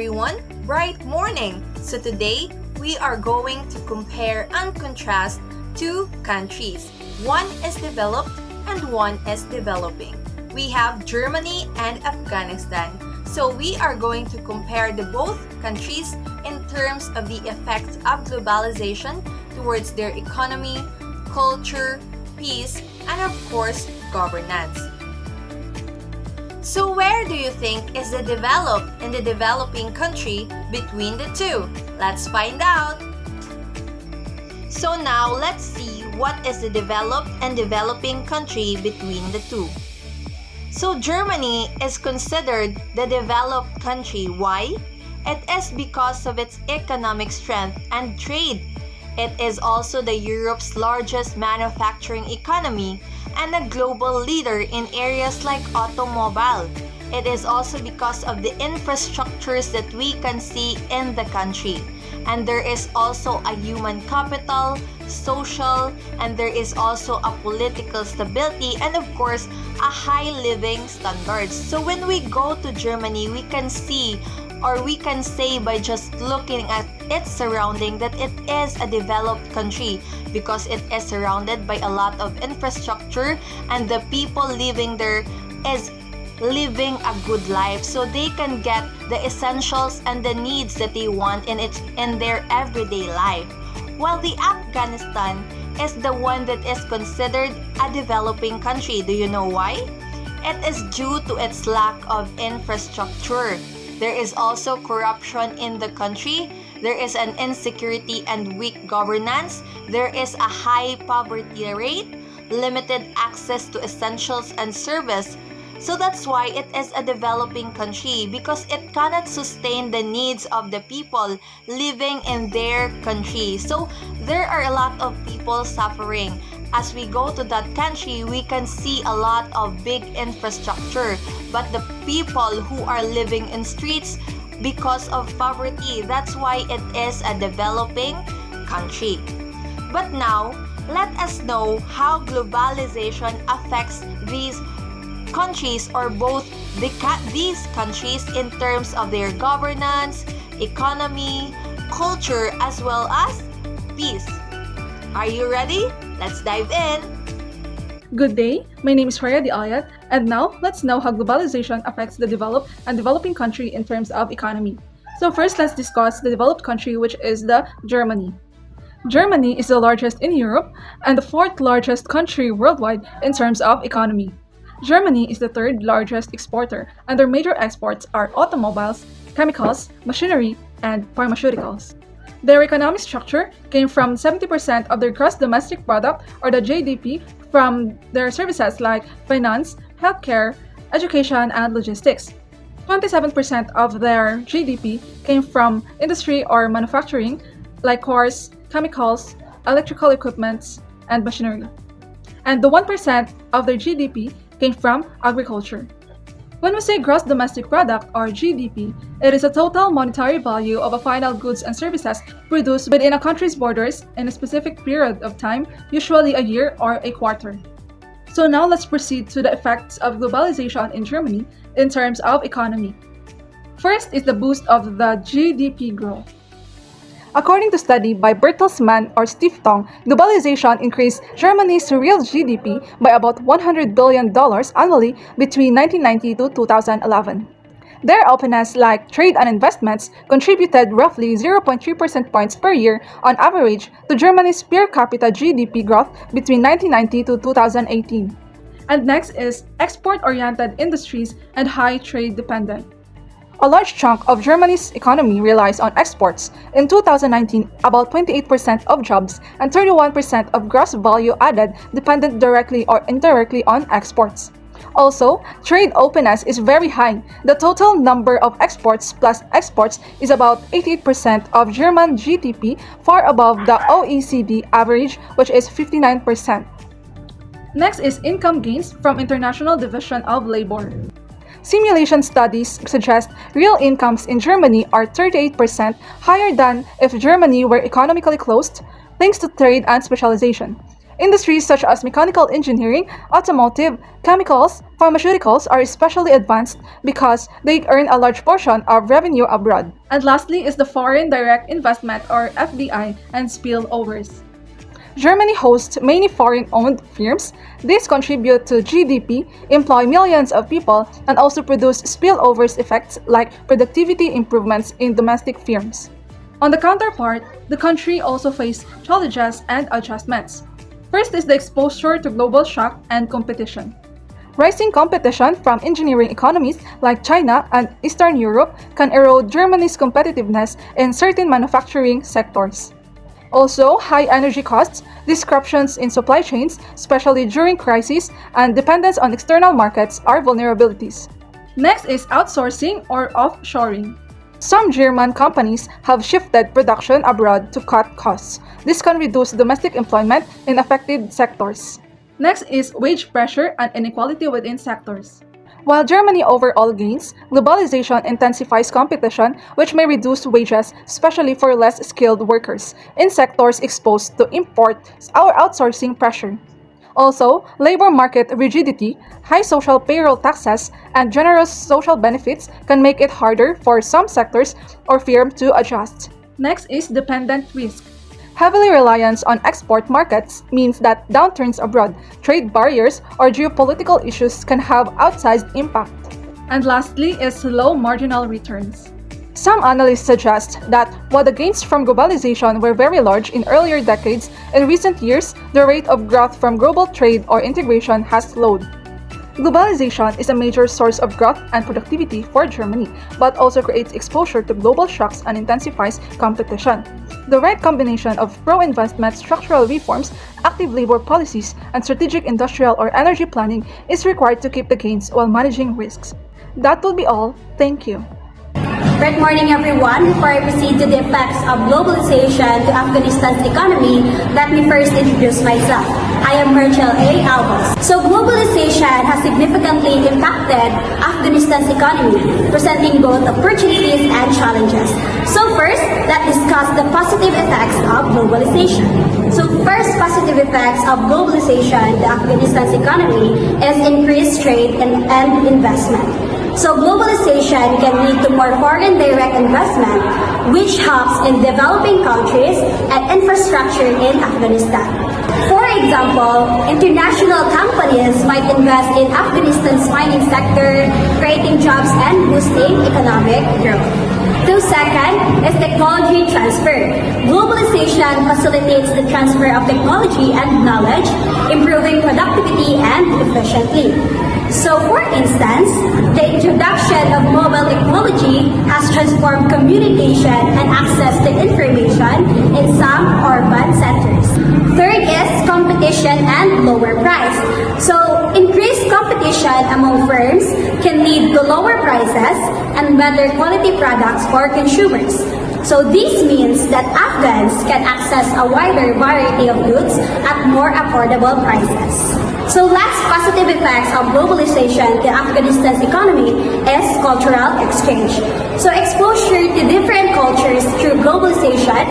everyone, bright morning! So today, we are going to compare and contrast two countries. One is developed and one is developing. We have Germany and Afghanistan. So we are going to compare the both countries in terms of the effects of globalization towards their economy, culture, peace, and of course, governance. So where do you think is the developed and the developing country between the two? Let's find out! So now let's see what is the developed and developing country between the two. So Germany is considered the developed country. Why? It is because of its economic strength and trade. It is also the Europe's largest manufacturing economy and a global leader in areas like automobile. It is also because of the infrastructures that we can see in the country. And there is also a human capital, social, and there is also a political stability and of course a high living standards. So when we go to Germany, we can see or we can say by just looking at its surrounding that it is a developed country because it is surrounded by a lot of infrastructure and the people living there is living a good life so they can get the essentials and the needs that they want in their everyday life. While the Afghanistan is the one that is considered a developing country. Do you know why? It is due to its lack of infrastructure. There is also corruption in the country. There is an insecurity and weak governance. There is a high poverty rate, limited access to essentials and service. So that's why it is a developing country because it cannot sustain the needs of the people living in their country. So there are a lot of people suffering. As we go to that country, we can see a lot of big infrastructure. But the people who are living in streets because of poverty, that's why it is a developing country. But now, let us know how globalization affects these countries or both these countries in terms of their governance, economy, culture, as well as peace. Are you ready? Let's dive in! Good day, my name is Raya Diayat, and now let's know how globalization affects the developed and developing country in terms of economy. So first, let's discuss the developed country, which is the Germany. Germany is the largest in Europe and the fourth largest country worldwide in terms of economy. Germany is the third largest exporter, and their major exports are automobiles, chemicals, machinery, and pharmaceuticals. Their economic structure came from 70% of their gross domestic product or the GDP from their services like finance, healthcare, education, and logistics. 27% of their GDP came from industry or manufacturing like cars, chemicals, electrical equipment, and machinery. And the 1% of their GDP came from agriculture. When we say gross domestic product or GDP, it is a total monetary value of a final goods and services produced within a country's borders in a specific period of time, usually a year or a quarter. So now let's proceed to the effects of globalization in Germany in terms of economy. First is the boost of the GDP growth. According to study by Bertelsmann or Stiftung, globalization increased Germany's real GDP by about $100 billion annually between 1990 to 2011. Their openness, like trade and investments, contributed roughly 0.3 percentage points per year on average to Germany's per capita GDP growth between 1990 to 2018. And next is export-oriented industries and high trade dependent. A large chunk of Germany's economy relies on exports. In 2019, about 28% of jobs and 31% of gross value added depended directly or indirectly on exports. Also, trade openness is very high. The total number of exports plus exports is about 88% of German GDP, far above the OECD average, which is 59%. Next is income gains from International Division of Labor. Simulation studies suggest real incomes in Germany are 38% higher than if Germany were economically closed, thanks to trade and specialization. Industries such as mechanical engineering, automotive, chemicals, pharmaceuticals are especially advanced because they earn a large portion of revenue abroad. And lastly is the foreign direct investment or FDI and spillovers. Germany hosts many foreign-owned firms. These contribute to GDP, employ millions of people, and also produce spillovers effects like productivity improvements in domestic firms. On the counterpart, the country also faces challenges and adjustments. First is the exposure to global shock and competition. Rising competition from engineering economies like China and Eastern Europe can erode Germany's competitiveness in certain manufacturing sectors. Also, high energy costs, disruptions in supply chains, especially during crises, and dependence on external markets are vulnerabilities. Next is outsourcing or offshoring. Some German companies have shifted production abroad to cut costs. This can reduce domestic employment in affected sectors. Next is wage pressure and inequality within sectors. While Germany overall gains, globalization intensifies competition, which may reduce wages, especially for less skilled workers, in sectors exposed to import or outsourcing pressure. Also, labor market rigidity, high social payroll taxes, and generous social benefits can make it harder for some sectors or firms to adjust. Next is dependent risk. Heavily reliance on export markets means that downturns abroad, trade barriers, or geopolitical issues can have outsized impact. And lastly is low marginal returns. Some analysts suggest that while the gains from globalization were very large in earlier decades, in recent years, the rate of growth from global trade or integration has slowed. Globalization is a major source of growth and productivity for Germany, but also creates exposure to global shocks and intensifies competition. The right combination of pro-investment structural reforms, active labor policies, and strategic industrial or energy planning is required to keep the gains while managing risks. That will be all. Thank you. Good morning, everyone. Before I proceed to the effects of globalization to Afghanistan's economy, let me first introduce myself. I am Rachel A. Albers. So globalization has significantly impacted Afghanistan's economy, presenting both opportunities and challenges. So first, let's discuss the positive effects of globalization. So first positive effects of globalization to Afghanistan's economy is increased trade and investment. So globalization can lead to more foreign direct investment, which helps in developing countries and infrastructure in Afghanistan. For example, international companies might invest in Afghanistan's mining sector, creating jobs and boosting economic growth. The second is technology transfer. Globalization facilitates the transfer of technology and knowledge, improving productivity and efficiency. So, for instance, the introduction of mobile technology has transformed communication and access to information in some urban centers. Third is competition and lower price. So, increased competition among firms can lead to lower prices and better quality products for consumers. So this means that Afghans can access a wider variety of goods at more affordable prices. So last positive effects of globalization to Afghanistan's economy is cultural exchange. So exposure to different cultures through globalization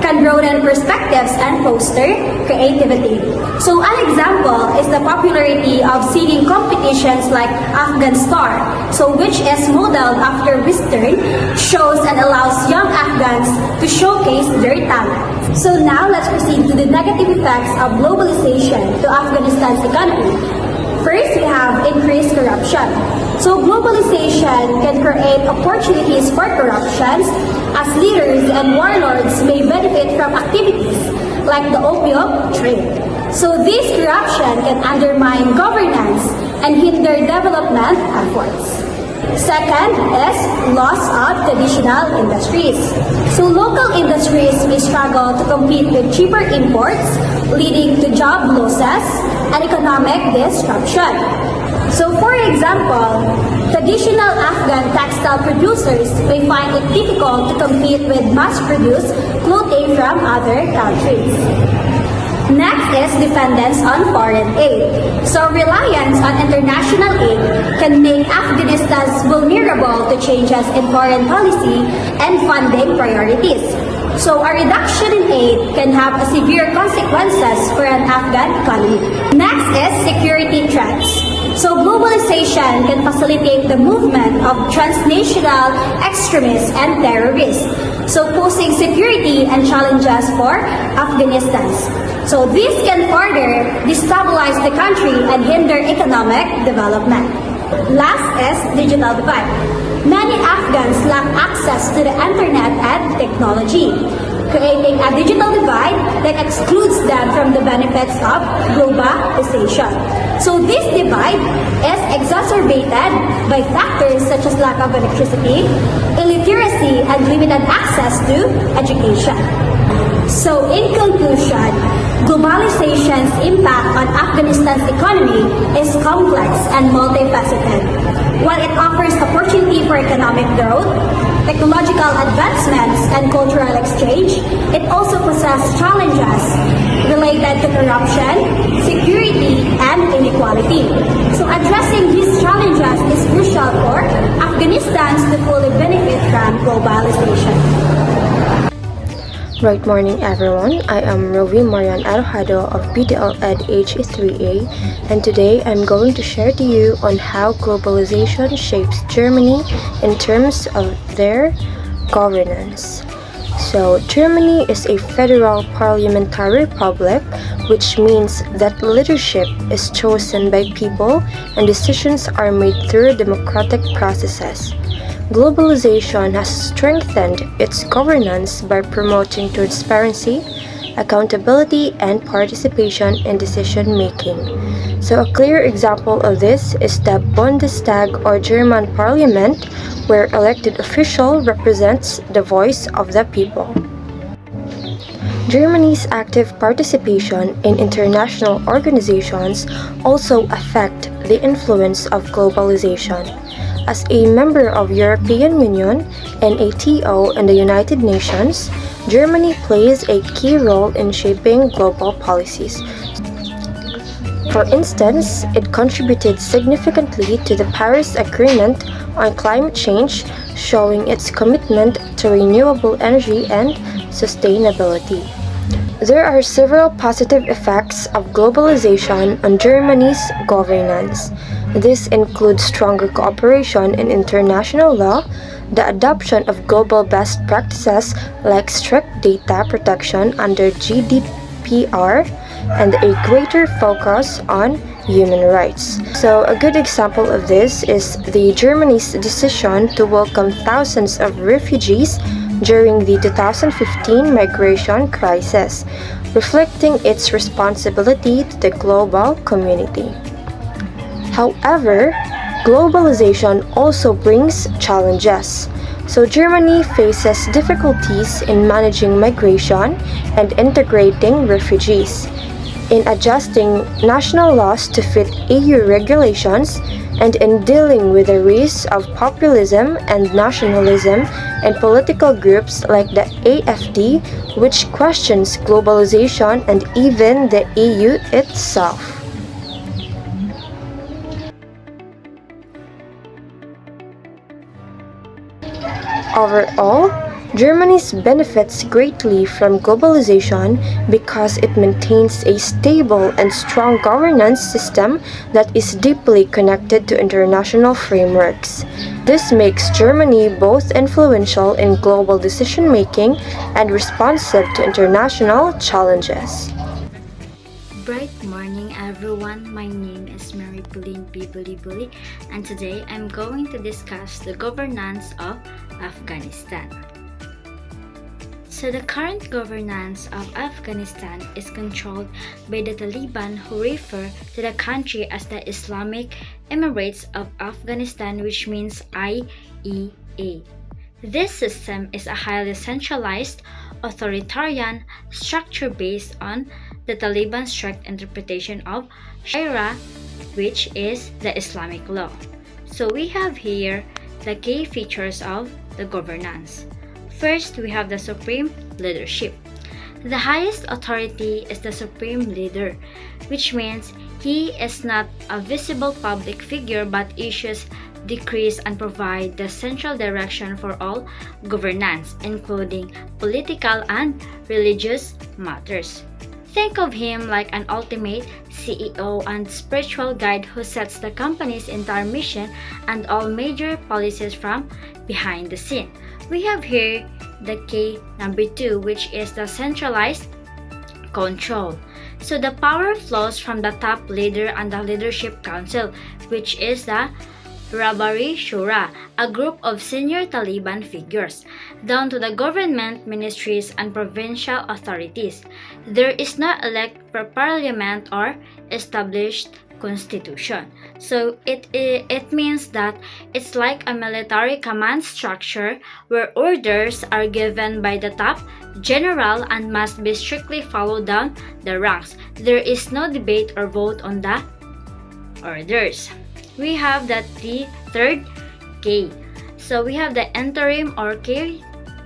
can broaden perspectives and foster creativity. So an example is the popularity of singing competitions like Afghan Star, so which is modeled after Western shows and allows young Afghans to showcase their talent. So now let's proceed to the negative effects of globalization to Afghanistan's economy. First, we have increased corruption. So globalization can create opportunities for corruption as leaders and warlords may benefit from activities like the opium trade. So this corruption can undermine governance and hinder development efforts. Second is loss of traditional industries. So local industries may struggle to compete with cheaper imports, leading to job losses and economic disruption. So for example, traditional Afghan textile producers may find it difficult to compete with mass-produced clothing from other countries. Next is dependence on foreign aid. So reliance on international aid can make Afghanistan vulnerable to changes in foreign policy and funding priorities. So a reduction in aid can have a severe consequences for an Afghan economy. Next is security threats. So globalization can facilitate the movement of transnational extremists and terrorists, so posing security and challenges for Afghanistan. So this can further destabilize the country and hinder economic development. Last is digital divide. Many Afghans lack access to the internet and technology, creating a digital divide that excludes them from the benefits of globalization. So this divide is exacerbated by factors such as lack of electricity, illiteracy, and limited access to education. So in conclusion, globalization's impact on Afghanistan's economy is complex and multifaceted. While it offers opportunity for economic growth, technological advancements, and cultural exchange, it also possesses challenges related to corruption, security, and inequality. So addressing these challenges is crucial for Afghanistan to fully benefit from globalization. Right morning everyone, I am Rovi Marian Arojado of BDL Ed HE-3A, and today I'm going to share to you on how globalization shapes Germany in terms of their governance. So Germany is a federal parliamentary republic, which means that leadership is chosen by people and decisions are made through democratic processes. Globalization has strengthened its governance by promoting transparency, accountability, and participation in decision-making. So a clear example of this is the Bundestag or German parliament, where elected official represents the voice of the people. Germany's active participation in international organizations also affect the influence of globalization. As a member of European Union, NATO, and the United Nations, Germany plays a key role in shaping global policies. For instance, it contributed significantly to the Paris Agreement on climate change, showing its commitment to renewable energy and sustainability. There are several positive effects of globalization on Germany's governance. This includes stronger cooperation in international law, the adoption of global best practices like strict data protection under GDPR, and a greater focus on human rights. So a good example of this is the Germany's decision to welcome thousands of refugees during the 2015 migration crisis, reflecting its responsibility to the global community. However, globalization also brings challenges. So Germany faces difficulties in managing migration and integrating refugees, in adjusting national laws to fit EU regulations, and in dealing with the risks of populism and nationalism and political groups like the AfD, which questions globalization and even the EU itself. Overall, Germany benefits greatly from globalization because it maintains a stable and strong governance system that is deeply connected to international frameworks. This makes Germany both influential in global decision-making and responsive to international challenges. Bright morning everyone, my name is Mary Pauline Bibuli, and today I'm going to discuss the governance of Afghanistan. So the current governance of Afghanistan is controlled by the Taliban, who refer to the country as the Islamic Emirates of Afghanistan, which means IEA. This system is a highly centralized, authoritarian structure based on the Taliban's strict interpretation of Sharia, which is the Islamic law. So we have here the key features of the governance. First, we have the supreme leadership. The highest authority is the supreme leader, which means he is not a visible public figure but issues decrees and provide the central direction for all governance, including political and religious matters. Think of him like an ultimate CEO and spiritual guide who sets the company's entire mission and all major policies from behind the scene. We have here the K number 2, which is the centralized control. So the power flows from the top leader and the leadership council, which is the Rabari Shura, a group of senior Taliban figures, down to the government ministries and provincial authorities. There is no elect parliament or established constitution. So it means that it's like a military command structure where orders are given by the top general and must be strictly followed down the ranks. There is no debate or vote on the orders. We have the third K. So we have the interim or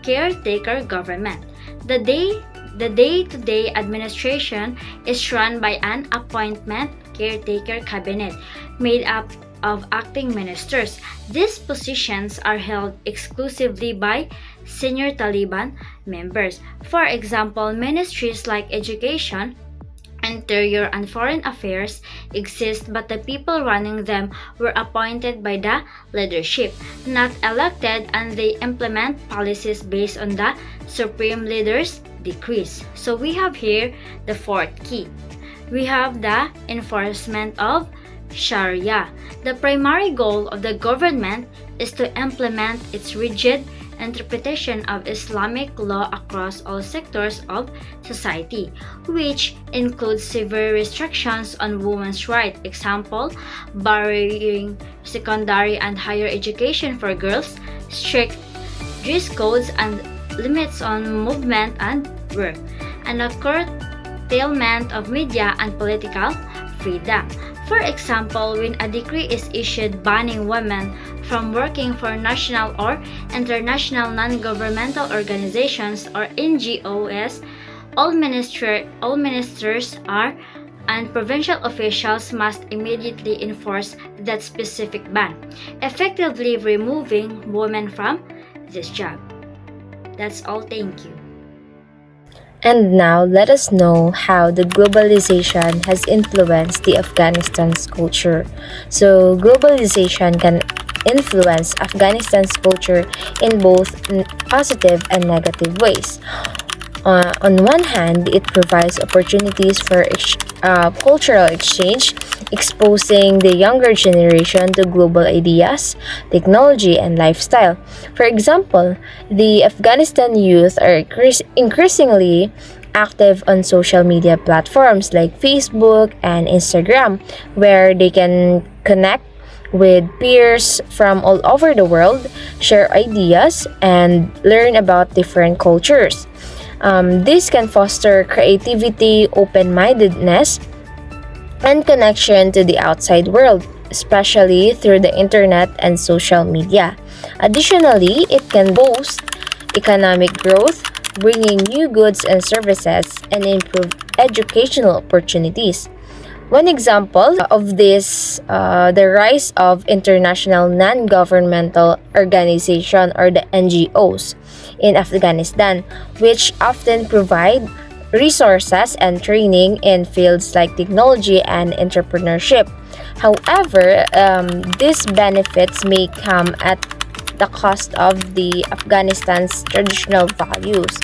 caretaker government. The day-to-day administration is run by an appointment caretaker cabinet made up of acting ministers. These positions are held exclusively by senior Taliban members. For example, ministries like education, Interior and Foreign Affairs exist, but the people running them were appointed by the leadership, not elected, and they implement policies based on the supreme leader's decrees. So we have here the fourth key. We have the enforcement of Sharia. The primary goal of the government is to implement its rigid interpretation of Islamic law across all sectors of society, which includes severe restrictions on women's rights, example, barring secondary and higher education for girls, strict dress codes and limits on movement and work, and a curtailment of media and political freedom. For example, when a decree is issued banning women from working for national or international non-governmental organizations or NGOs, all ministers are and provincial officials must immediately enforce that specific ban, effectively removing women from this job. That's all. Thank you. And now let us know how the globalization has influenced the Afghanistan's culture. So globalization can influence Afghanistan's culture in both positive and negative ways. On one hand, it provides opportunities for cultural exchange, exposing the younger generation to global ideas, technology, and lifestyle. For example, the Afghanistan youth are increasingly active on social media platforms like Facebook and Instagram, where they can connect with peers from all over the world, share ideas, and learn about different cultures. This can foster creativity, open-mindedness, and connection to the outside world, especially through the internet and social media. Additionally, it can boost economic growth, bringing new goods and services, and improve educational opportunities. One example of this, the rise of international non-governmental organizations or the NGOs in Afghanistan, which often provide resources and training in fields like technology and entrepreneurship. However, these benefits may come at the cost of the Afghanistan's traditional values.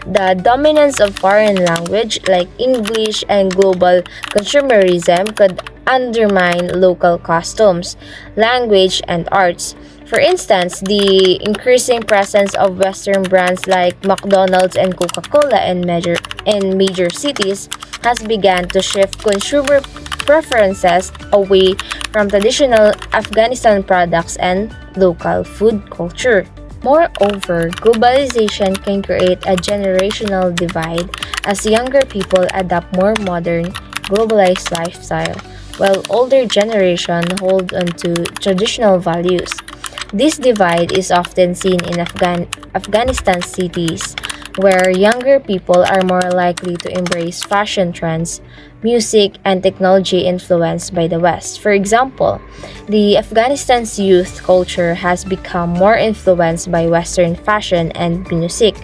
The dominance of foreign language like English and global consumerism could undermine local customs, language, and arts. For instance, the increasing presence of Western brands like McDonald's and Coca-Cola in major cities has begun to shift consumer preferences away from traditional Afghanistan products and local food culture. Moreover, globalization can create a generational divide as younger people adopt more modern, globalized lifestyle, while older generation hold onto traditional values. This divide is often seen in Afghanistan cities, where younger people are more likely to embrace fashion trends, music, and technology influenced by the West. For example, the Afghanistan's youth culture has become more influenced by Western fashion and music,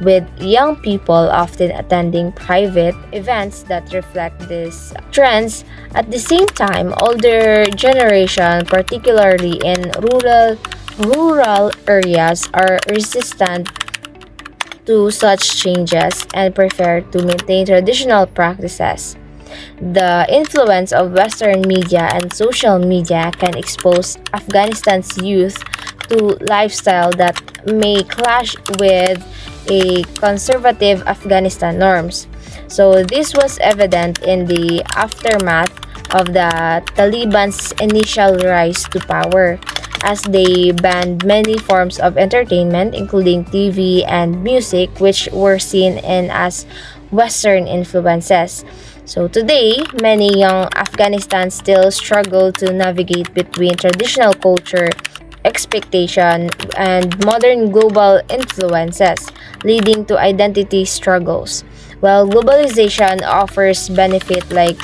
with young people often attending private events that reflect these trends. At the same time, older generation, particularly in rural areas, are resistant to such changes and prefer to maintain traditional practices. The influence of Western media and social media can expose Afghanistan's youth to lifestyle that may clash with a conservative Afghanistan norms. So this was evident in the aftermath of the Taliban's initial rise to power, as they banned many forms of entertainment, including TV and music, which were seen in as Western influences. So today, many young Afghanistans still struggle to navigate between traditional culture, expectation, and modern global influences, leading to identity struggles. While globalization offers benefit like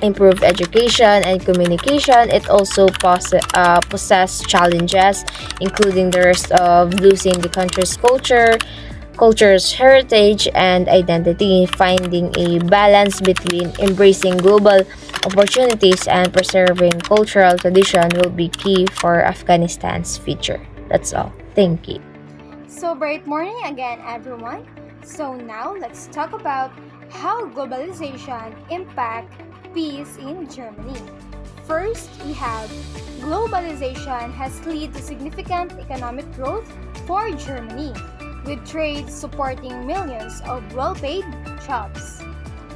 improved education and communication, it also possesses challenges, including the risk of losing the country's culture's heritage and identity. Finding a balance between embracing global opportunities and preserving cultural tradition will be key for Afghanistan's future. That's all. Thank you. So, bright morning again, everyone. So, now let's talk about how globalization impact peace in Germany. First, we have globalization has led to significant economic growth for Germany, with trade supporting millions of well-paid jobs.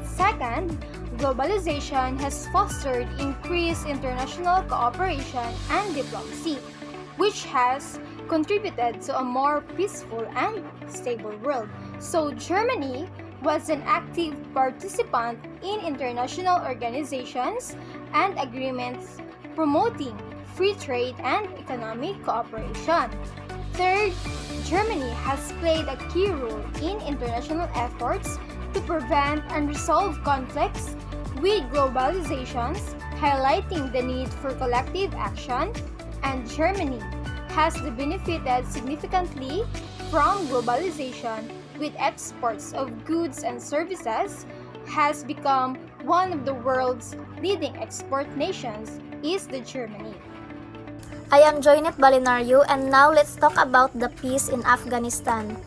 Second, globalization has fostered increased international cooperation and diplomacy, which has contributed to a more peaceful and stable world. So Germany was an active participant in international organizations and agreements promoting free trade and economic cooperation. Third, Germany has played a key role in international efforts to prevent unresolved conflicts with globalizations, highlighting the need for collective action, and Germany has benefited significantly from globalization, with exports of goods and services has become one of the world's leading export nations is the Germany. I am Joynet Balinario, and now let's talk about the peace in Afghanistan.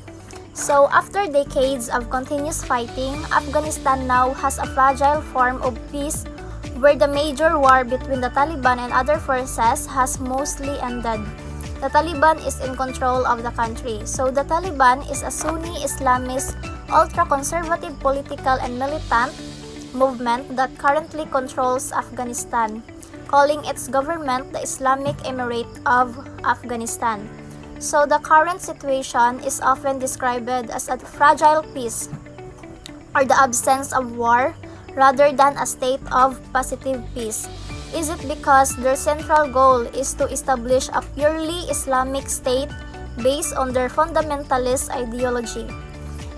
So, after decades of continuous fighting, Afghanistan now has a fragile form of peace where the major war between the Taliban and other forces has mostly ended. The Taliban is in control of the country. So, the Taliban is a Sunni Islamist, ultra-conservative political and militant movement that currently controls Afghanistan, calling its government the Islamic Emirate of Afghanistan. So the current situation is often described as a fragile peace or the absence of war rather than a state of positive peace. Is it because their central goal is to establish a purely Islamic state based on their fundamentalist ideology?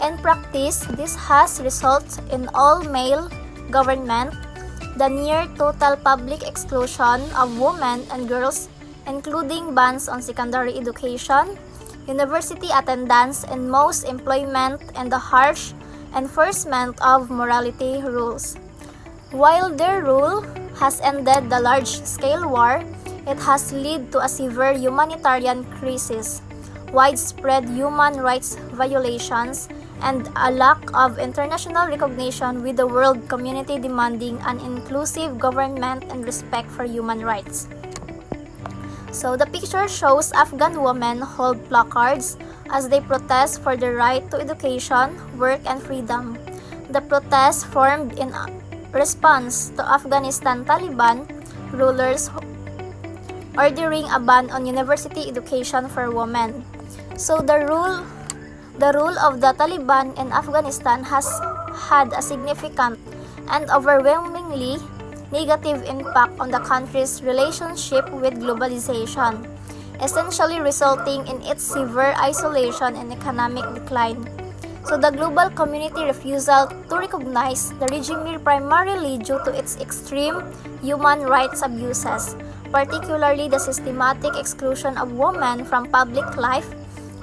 In practice, this has resulted in all-male government, the near total public exclusion of women and girls, including bans on secondary education, university attendance, and most employment, and the harsh enforcement of morality rules. While their rule has ended the large-scale war, it has led to a severe humanitarian crisis, widespread human rights violations, and a lack of international recognition, with the world community demanding an inclusive government and respect for human rights. So the picture shows Afghan women hold placards as they protest for the right to education, work, and freedom. The protest formed in response to Afghanistan Taliban rulers ordering a ban on university education for women. So the rule of the Taliban in Afghanistan has had a significant and overwhelmingly negative impact on the country's relationship with globalization. essentially resulting in its severe isolation and economic decline. So the global community refusal to recognize the regime primarily due to its extreme human rights abuses, particularly the systematic exclusion of women from public life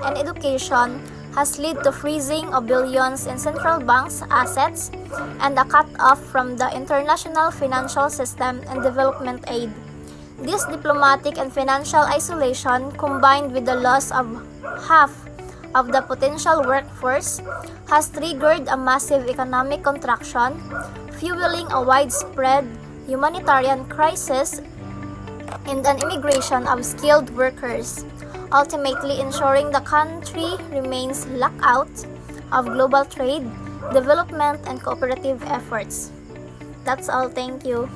and education, has led to freezing of billions in central banks' assets and a cut-off from the international financial system and development aid. This diplomatic and financial isolation, combined with the loss of half of the potential workforce, has triggered a massive economic contraction, fueling a widespread humanitarian crisis and an immigration of skilled workers, ultimately ensuring the country remains locked out of global trade, development, and cooperative efforts. That's all. Thank you.